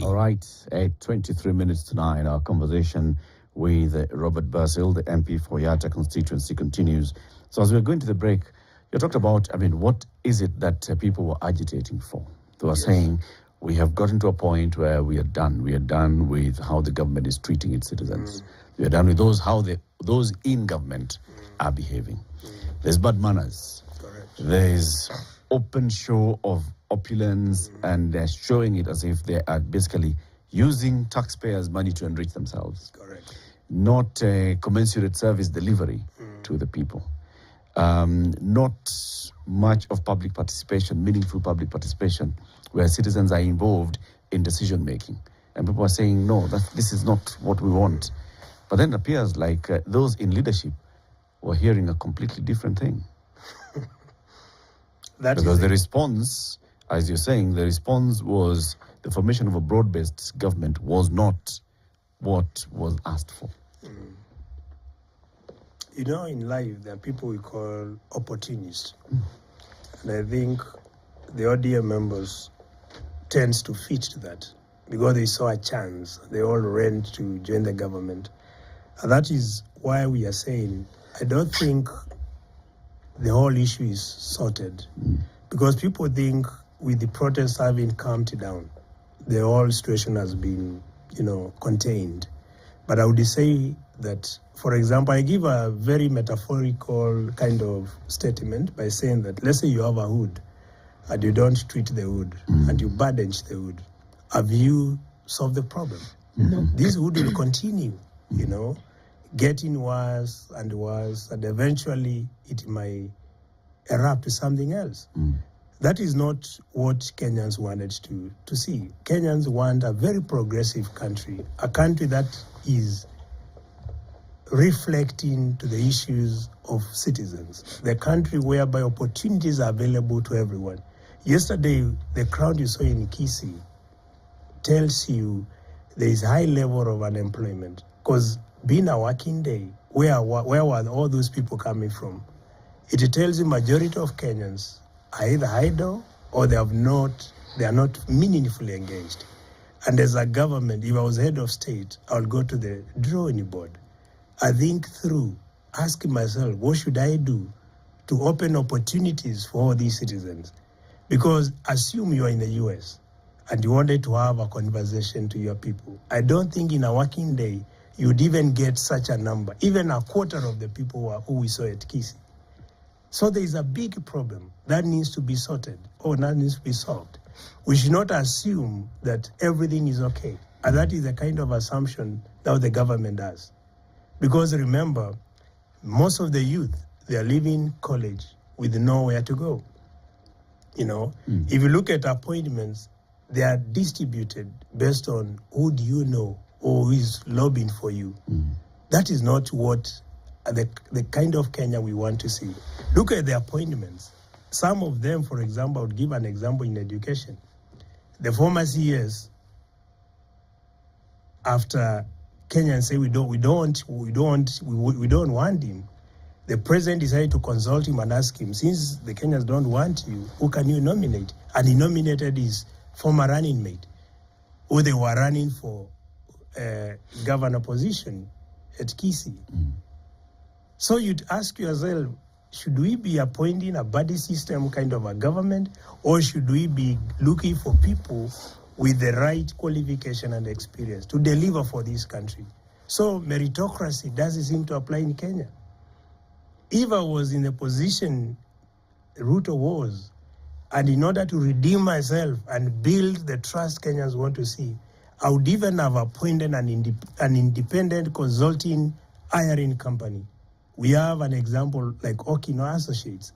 All right, at 23 minutes to 9, our conversation with Robert Basil, the MP for Yatta constituency, continues. So as we're going to the break, you talked about, what is it that people were agitating for? They were saying, we have gotten to a point where we are done. We are done with how the government is treating its citizens. We are done with those in government are behaving. There's bad manners. Correct. There's open show of opulence, and they're showing it as if they are basically using taxpayers' money to enrich themselves. Correct. Not commensurate service delivery to the people. Not much of public participation, meaningful public participation, where citizens are involved in decision making. And people are saying, no, this is not what we want. But then it appears like those in leadership were hearing a completely different thing. Because the response, as you're saying, the response was the formation of a broad-based government was not what was asked for. You know, in life, there are people we call opportunists. And I think the ODM members tends to fit to that because they saw a chance. They all ran to join the government. And that is why we are saying, I don't think the whole issue is sorted. Because people think with the protests having calmed down, the whole situation has been, contained. But I would say that, for example, I give a very metaphorical kind of statement by saying that, let's say you have a hood and you don't treat the hood and you bandage the hood. Have you solved the problem? This hood will continue, getting worse, and eventually it might erupt to something else. That is not what Kenyans wanted to see. Kenyans want a very progressive country, a country that is reflecting to the issues of citizens, the country whereby opportunities are available to everyone. Yesterday, the crowd you saw in Kisii tells you there is high level of unemployment, because being a working day, where were all those people coming from? It tells you majority of Kenyans are either idle or they are not meaningfully engaged. And as a government, if I was head of state, I would go to the drawing board. I think through asking myself, what should I do to open opportunities for all these citizens? Because assume you are in the US and you wanted to have a conversation to your people. I don't think in a working day you would even get such a number, even a quarter of the people who we saw at Kisii. So there is a big problem that needs to be sorted or that needs to be solved. We should not assume that everything is okay. And that is the kind of assumption that the government does. Because remember, most of the youth, they are leaving college with nowhere to go. If you look at appointments, they are distributed based on who do you know or who is lobbying for you. That is not what the kind of Kenya we want to see. Look at the appointments. Some of them, for example, I would give an example in education. The former CS, after Kenyans say we don't want him, the president decided to consult him and ask him, since the Kenyans don't want you, who can you nominate? And he nominated his former running mate, who they were running for governor position at Kisii. So you'd ask yourself, should we be appointing a buddy system kind of a government, or should we be looking for people with the right qualification and experience to deliver for this country? So meritocracy doesn't seem to apply in Kenya. If I was in the position Ruto was, and in order to redeem myself and build the trust Kenyans want to see, I would even have appointed an independent consulting hiring company. We have an example like Okino Associates,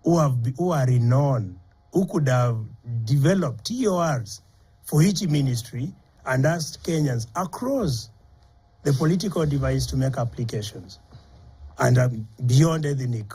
who are renowned, who could have developed TORs for each ministry and asked Kenyans across the political device to make applications and beyond ethnic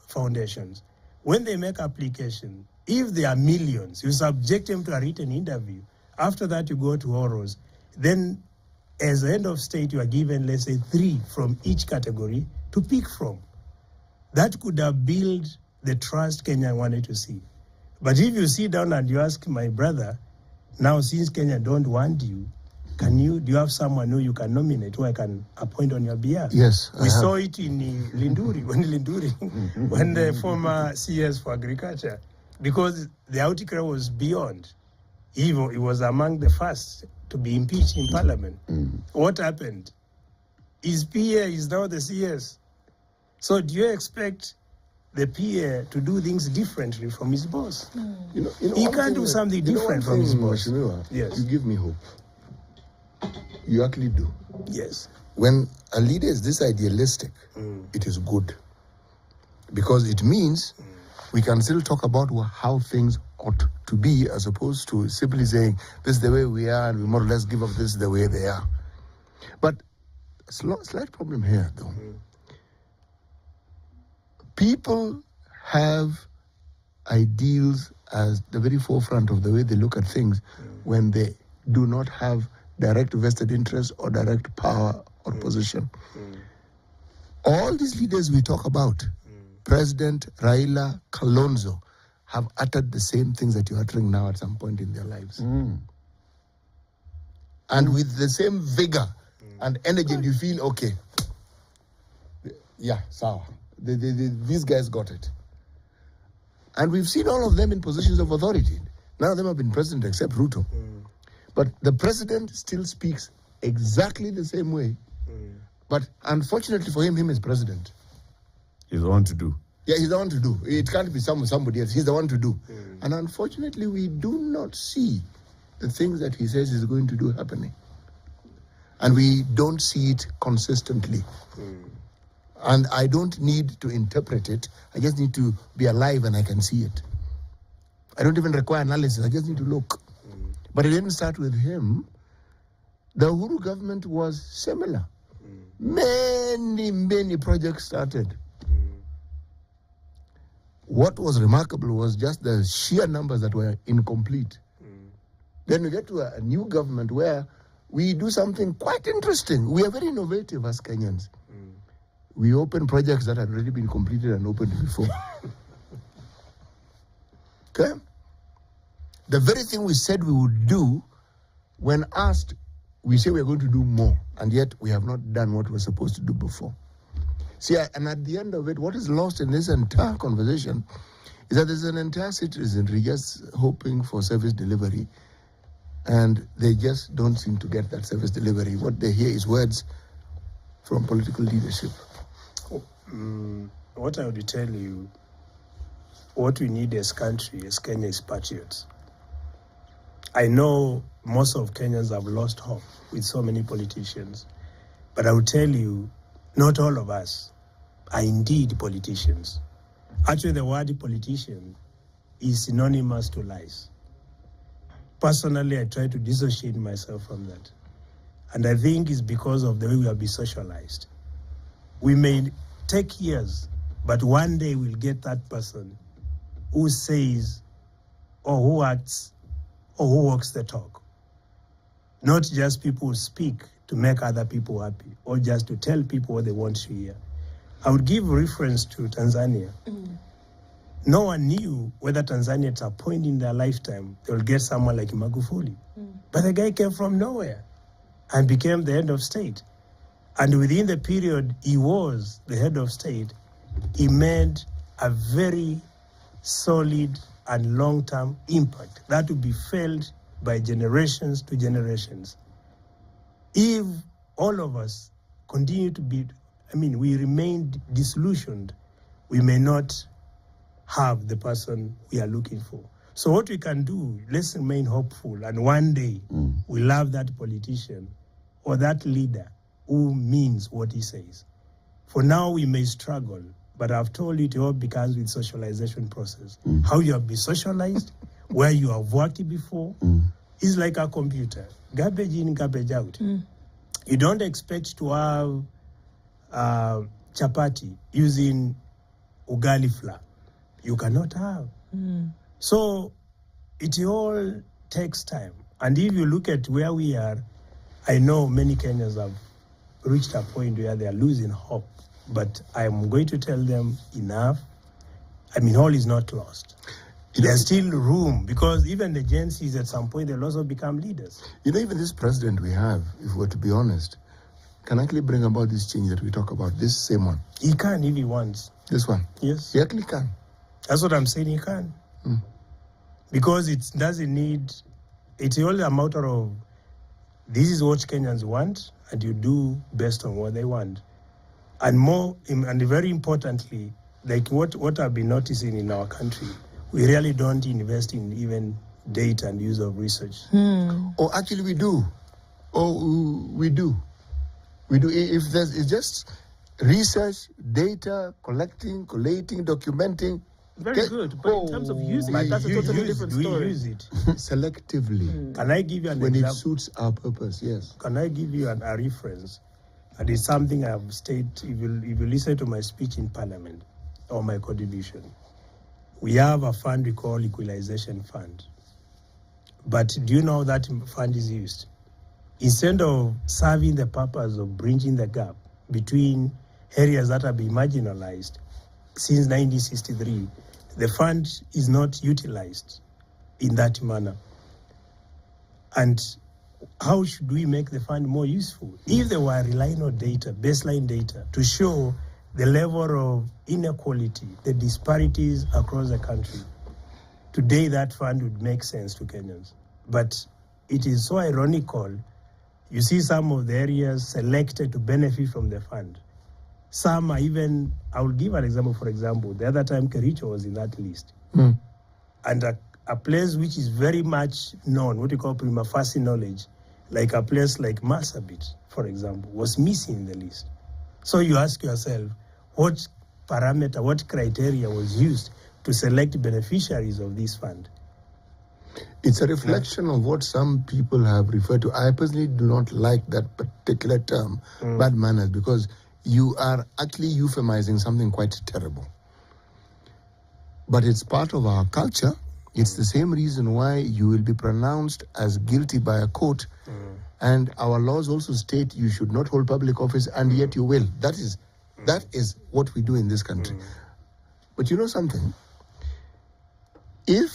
foundations. When they make application, if there are millions, you subject them to a written interview. After that, you go to orals. Then, as the head of state, you are given, let's say, 3 from each category to pick from. That could have built the trust Kenya wanted to see. But if you sit down and you ask my brother, Now, since Kenya don't want you, do you have someone who you can nominate, who I can appoint on your behalf? Yes, we saw it in Linduri, when the former CS for agriculture, because the outcry was beyond. He was among the first to be impeached in parliament. What happened? His PA is now the CS. So do you expect the PA to do things differently from his boss? He can't do something different from his boss. Yes. You give me hope. You actually do. Yes. When a leader is this idealistic, it is good. Because it means we can still talk about how things ought to be, as opposed to simply saying, this is the way we are, and we more or less give up this is the way they are. But a slight problem here, though. People have ideals as the very forefront of the way they look at things when they do not have direct vested interest or direct power or position. All these leaders we talk about, President Raila, Kalonzo, have uttered the same things that you're uttering now at some point in their lives. And with the same vigor and energy, and you feel, okay, yeah, sawa. These guys got it. And we've seen all of them in positions of authority. None of them have been president except Ruto. But the president still speaks exactly the same way. But unfortunately for him is president. He's the one to do. Yeah, he's the one to do. It can't be somebody else. He's the one to do. And unfortunately, we do not see the things that he says he's going to do happening. And we don't see it consistently. And I don't need to interpret it. I just need to be alive and I can see it. I don't even require analysis. I just need to look. But it didn't start with him. The Uhuru government was similar. Many projects started. What was remarkable was just the sheer numbers that were incomplete. Then we get to a new government where we do something quite interesting. We are very innovative as Kenyans. We open projects that had already been completed and opened before. Okay? The very thing we said we would do, when asked, we say we're going to do more, and yet we have not done what we're supposed to do before. See, and at the end of it, what is lost in this entire conversation is that there's an entire citizenry just hoping for service delivery, and they just don't seem to get that service delivery. What they hear is words from political leadership. What I would tell you, what we need as country, as Kenya, is patriots. I know most of Kenyans have lost hope with so many politicians, but I will tell you, not all of us are indeed politicians. Actually, the word politician is synonymous to lies. Personally, I try to dissociate myself from that. And I think it's because of the way we have been socialized. We may take years, but one day we'll get that person who says, or who acts, or who walks the talk. Not just people who speak to make other people happy, or just to tell people what they want to hear. I would give reference to Tanzania. No one knew whether Tanzania at a point in their lifetime they will get someone like Magufuli. But the guy came from nowhere and became the head of state. And within the period he was the head of state, he made a very solid and long-term impact that will be felt by generations to generations. If all of us continue to be, we remain disillusioned, we may not have the person we are looking for. So what we can do, let's remain hopeful, and one day we'll have that politician or that leader who means what he says. For now, we may struggle, but I've told you it all begins with socialization process. How you have been socialized, where you have worked before, is like a computer. Garbage in, garbage out. You don't expect to have chapati using ugali flour. You cannot have. So it all takes time. And if you look at where we are, I know many Kenyans have reached a point where they are losing hope. But I'm going to tell them enough. All is not lost. There's still room, because even the Gen Zs at some point, they'll also become leaders. Even this president we have, if we're to be honest, can actually bring about this change that we talk about, this same one. He can if he wants. This one? Yes. He actually can. That's what I'm saying, he can. Because it doesn't need, it's only a matter of, this is what Kenyans want, and you do based on what they want. And more, and very importantly, like what I've been noticing in our country, we really don't invest in even data and use of research. Oh, actually we do. We do. If it's just research, data, collating, documenting. Very good, but in terms of using it, that's a totally different story. Do we use it? Selectively. Can I give you an When example? it suits our purpose, yes. Can I give you a reference? And it's something I've stated, if you listen to my speech in Parliament or my contribution. We have a fund we call Equalization Fund. But do you know how that fund is used? Instead of serving the purpose of bridging the gap between areas that have been marginalized since 1963, the fund is not utilized in that manner. And how should we make the fund more useful? If they were relying on data, baseline data, to show the level of inequality, the disparities across the country, today that fund would make sense to Kenyans. But it is so ironical. You see some of the areas selected to benefit from the fund. Some are even, I will give an example, for example, the other time Kericho was in that list. And a place which is very much known, what we call prima facie knowledge, like a place like Marsabit, for example, was missing in the list. So you ask yourself, what parameter, what criteria was used to select beneficiaries of this fund? It's a reflection of what some people have referred to. I personally do not like that particular term, bad manners, because you are actually euphemizing something quite terrible. But it's part of our culture. It's the same reason why you will be pronounced as guilty by a court. And our laws also state you should not hold public office, and yet you will. That is what we do in this country. But you know something? If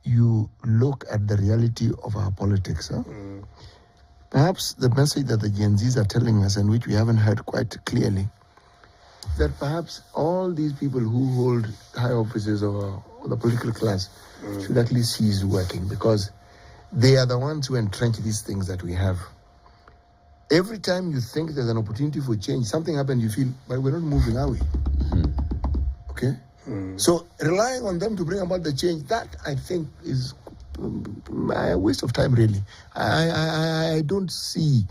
you look at the reality of our politics, perhaps the message that the Gen Zs are telling us, and which we haven't heard quite clearly, that perhaps all these people who hold high offices or the political class should actually cease working, because they are the ones who entrench these things that we have. Every time you think there's an opportunity for change, something happens, you feel, but we're not moving, are we? Okay? So relying on them to bring about the change, that I think is a waste of time, really. I don't see.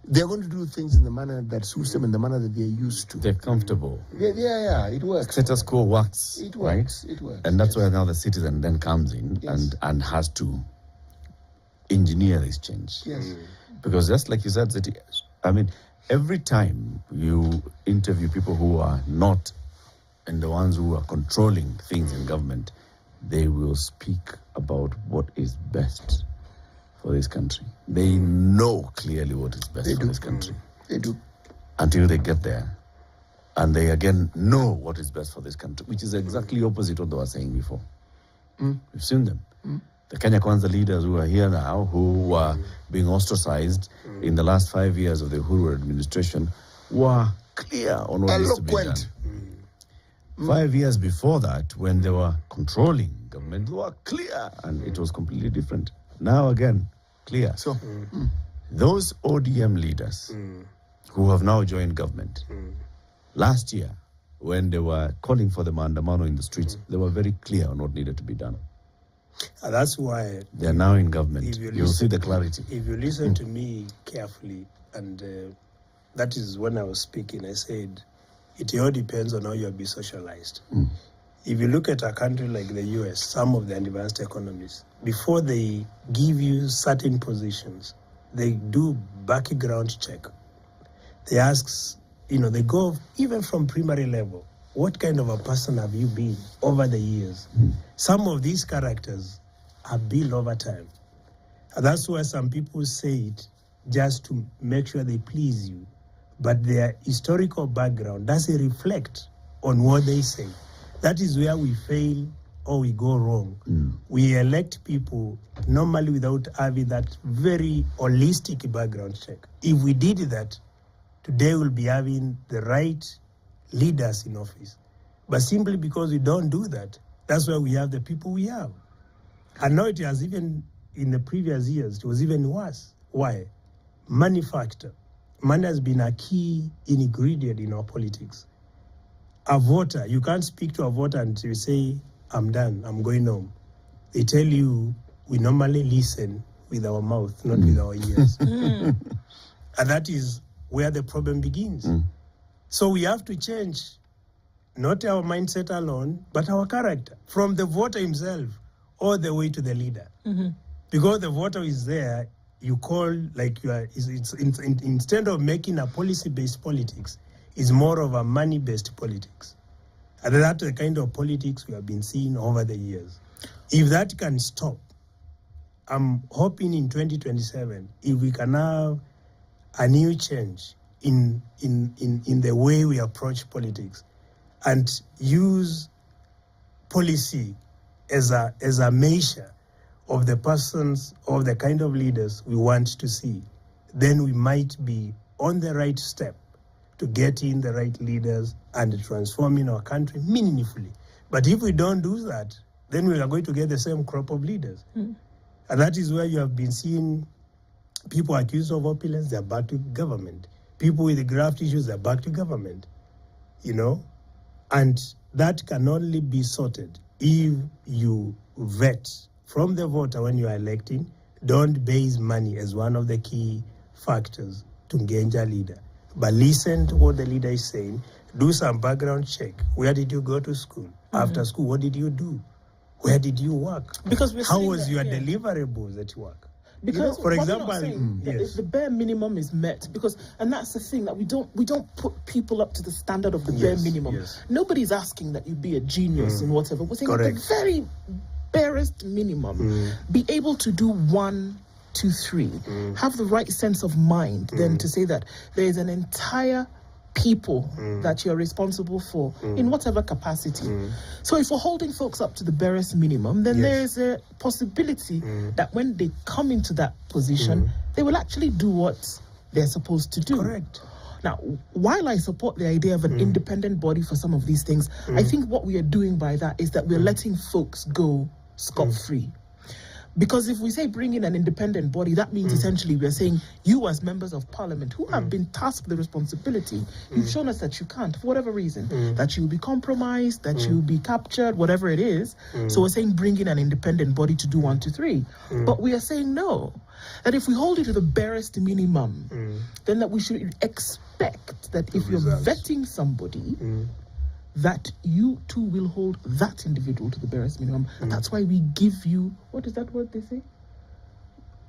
They're going to do things in the manner that suits them, in the manner that they're used to. They're comfortable. Yeah, it works. Status quo works. It works. Right? It works. And that's where now the citizen then comes in and has to engineer this change. Yes. Because just like you said, I mean, every time you interview people who are not, and the ones who are controlling things in government, they will speak about what is best for this country. They know clearly what is best for this country. They do. Until they get there. And they again know what is best for this country, which is exactly opposite what they were saying before. We've seen them. The Kenya Kwanza leaders who are here now, who were being ostracized in the last 5 years of the Uhuru administration, were clear on what needs to be done. 5 years before that, when they were controlling government, they were clear, and it was completely different. Now again, clear. So, those ODM leaders who have now joined government, last year, when they were calling for the maandamano in the streets, they were very clear on what needed to be done. And that's why they are now in government. You'll see the clarity. If you listen to me carefully, and that is when I was speaking, I said, it all depends on how you have been socialized. If you look at a country like the US, some of the advanced economies, before they give you certain positions, they do background check. They ask, they go even from primary level. What kind of a person have you been over the years? Some of these characters are built over time. And that's why some people say it just to make sure they please you. But their historical background doesn't reflect on what they say. That is where we fail or we go wrong. We elect people normally without having that very holistic background check. If we did that, today we'll be having the right leaders in office. But simply because we don't do that, that's why we have the people we have. And now it has even, in the previous years, it was even worse. Why? Money factor. Money has been a key ingredient in our politics. A voter, you can't speak to a voter and you say, I'm done, I'm going home. They tell you, we normally listen with our mouth, not with our ears. And that is where the problem begins. So we have to change not our mindset alone, but our character, from the voter himself all the way to the leader. Because the voter is there, you call like you are, instead of making a policy-based politics, it's more of a money-based politics. And that's the kind of politics we have been seeing over the years. If that can stop, I'm hoping in 2027, if we can have a new change in the way we approach politics and use policy as a measure of the persons or the kind of leaders we want to see, then we might be on the right step to getting the right leaders and transforming our country meaningfully. But if we don't do that, then we are going to get the same crop of leaders. And that is where you have been seeing people accused of opulence, they're back to government. People with the graft issues, they're back to government. And that can only be sorted if you vet from the voter when you are electing. Don't base money as one of the key factors to engage a leader. But listen to what the leader is saying. Do some background check. Where did you go to school? After school, what did you do? Where did you work? Because how was your deliverables at work? Because for example, if the bare minimum is met, and that's the thing, that we don't put people up to the standard of the bare minimum. Nobody's asking that you be a genius in whatever. We're saying at the very barest minimum, be able to do 1, 2, 3, have the right sense of mind, then to say that there is an entire people that you're responsible for in whatever capacity. So if we're holding folks up to the barest minimum, then there is a possibility that when they come into that position, they will actually do what they're supposed to do. Correct. Now, while I support the idea of an independent body for some of these things, I think what we are doing by that is that we're letting folks go scot-free. Because if we say bring in an independent body, that means essentially we're saying you as members of parliament who have been tasked with the responsibility, you've shown us that you can't, for whatever reason, that you'll be compromised, that you'll be captured, whatever it is. So we're saying bring in an independent body to do 1, 2, 3. But we are saying no, that if we hold it to the barest minimum, then that we should expect that if you're vetting somebody, that you too will hold that individual to the barest minimum. That's why we give you, what is that word they say?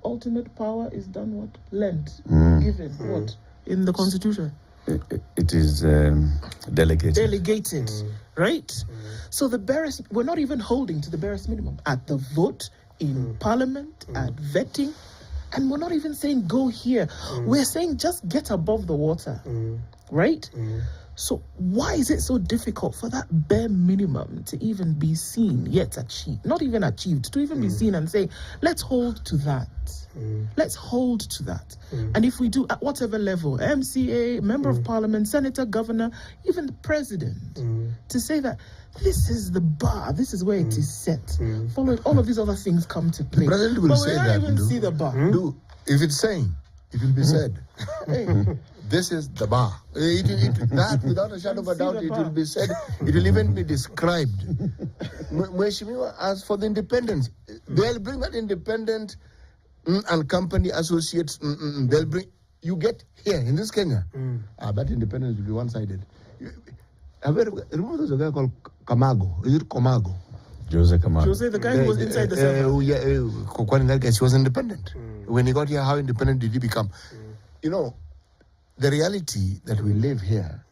Ultimate power is done what? Lent. Given. What? In the Constitution? It is delegated. Delegated. Right? So the barest, we're not even holding to the barest minimum. At the vote, in parliament, at vetting, and we're not even saying go here. We're saying just get above the water. Right? So why is it so difficult for that bare minimum to even be seen, yet achieved, not even achieved, to even be seen and say, let's hold to that. Let's hold to that. And if we do at whatever level, MCA, member of parliament, senator, governor, even the president, to say that this is the bar, this is where it is set. Following all of these other things come to play. The president will but say we don't that. even see the bar. If it's saying, it will be said. This is the bar. That, without a shadow of a doubt, it will be said. It will even be described. Mheshimiwa, as for the independence, they'll bring that independent and company associates. They'll bring. You get here in this Kenya. That independence will be one-sided. Remember there's a guy called Kamago. Is it Komago? Jose Kamago. Jose, the guy who was inside the server. He was independent. When he got here, how independent did he become? You know, the reality that we live here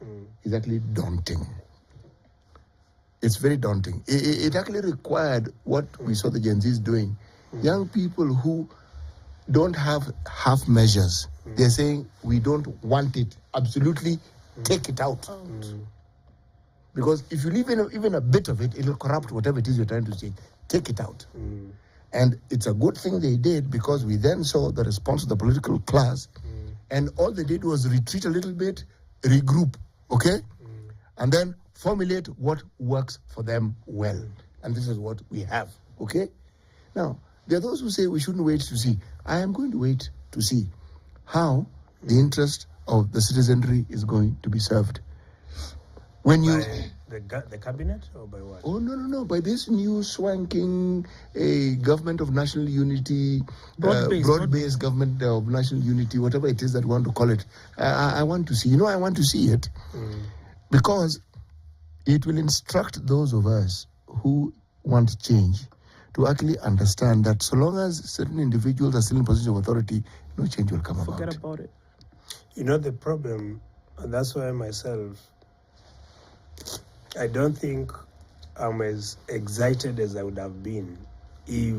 is actually daunting. It's very daunting. It actually required what we saw the Gen Zs doing. Young people who don't have half measures. They're saying, we don't want it. Absolutely, take it out. Because if you leave even a bit of it, it'll corrupt whatever it is you're trying to say. Take it out. And it's a good thing they did, because we then saw the response of the political class, and all they did was retreat a little bit, regroup, okay? And then formulate what works for them well. And this is what we have, okay? Now, there are those who say we shouldn't wait to see. I am going to wait to see how the interest of the citizenry is going to be served. When you... By the cabinet, or by what? Oh, no. By this new swanking government of national unity, broad-based government of national unity, whatever it is that we want to call it. I want to see. I want to see it. Because it will instruct those of us who want change to actually understand that so long as certain individuals are still in position of authority, no change will come about. Forget about it. The problem, and that's why myself, I don't think I'm as excited as I would have been if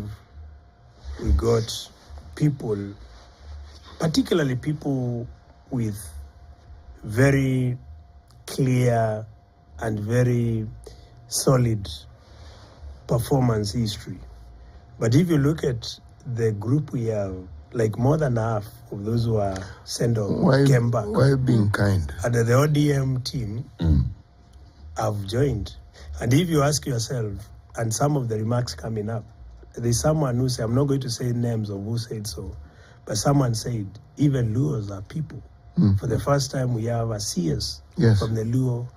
we got people, particularly people with very clear and very solid performance history. But if you look at the group we have, like more than half of those who are sent off came back. Why being kind? And the ODM team have joined. And if you ask yourself, and some of the remarks coming up, there's someone who said, I'm not going to say names of who said so, but someone said, even Luos are people. For the first time, we have a CS from the Luo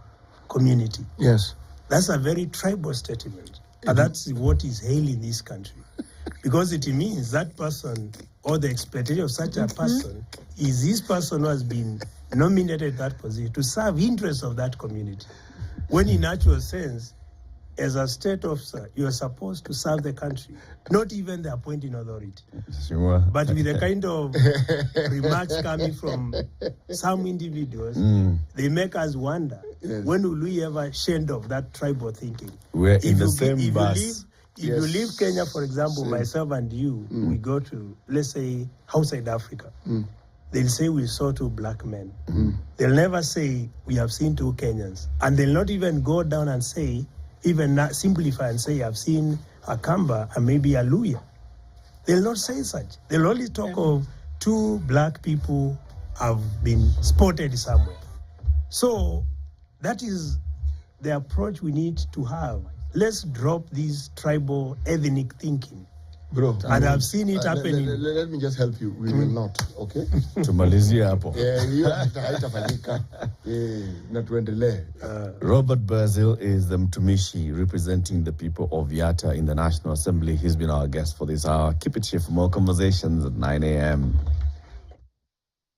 community. Yes. That's a very tribal statement. And that's what is hailing this country. Because it means that person, or the expectation of such a person, is this person who has been nominated that position to serve interests of that community. When in actual sense, as a state officer, you are supposed to serve the country, not even the appointing authority. Sure. But with the kind of remarks coming from some individuals, they make us wonder, when will we ever shed off that tribal thinking? We're in the same bus. If you leave Kenya, for example, myself and you, we go to, let's say, outside Africa, they'll say we saw 2 black men. They'll never say we have seen 2 Kenyans. And they'll not even go down and say, even not simplify and say, I've seen a Kamba and maybe a Luya. They'll not say such. They'll only talk of 2 black people have been spotted somewhere. So that is the approach we need to have. Let's drop this tribal ethnic thinking. Bro, and I've seen it happening. Let me just help you. We will not, okay? Tumalizia hapo. Haitafanyika. Na tuendelee. Robert Brazil is the Mtumishi representing the people of Yatta in the National Assembly. He's been our guest for this hour. Keep it here for more conversations at 9 a.m.